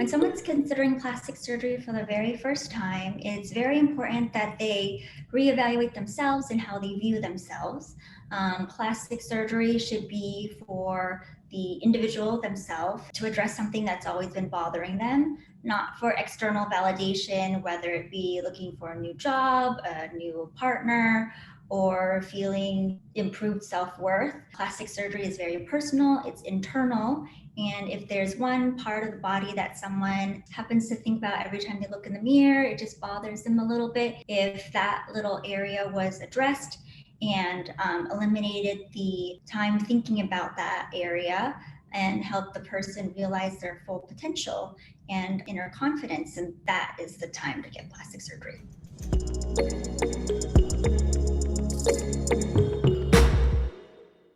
When someone's considering plastic surgery for the very first time, it's very important that they reevaluate themselves and how they view themselves. Plastic surgery should be for the individual themselves to address something that's always been bothering them, not for external validation, whether it be looking for a new job, a new partner, or feeling improved self-worth. Plastic surgery is very personal, it's internal, and if there's one part of the body that someone happens to think about every time they look in the mirror, it just bothers them a little bit. If that little area was addressed and eliminated the time thinking about that area and helped the person realize their full potential and inner confidence, and that is the time to get plastic surgery.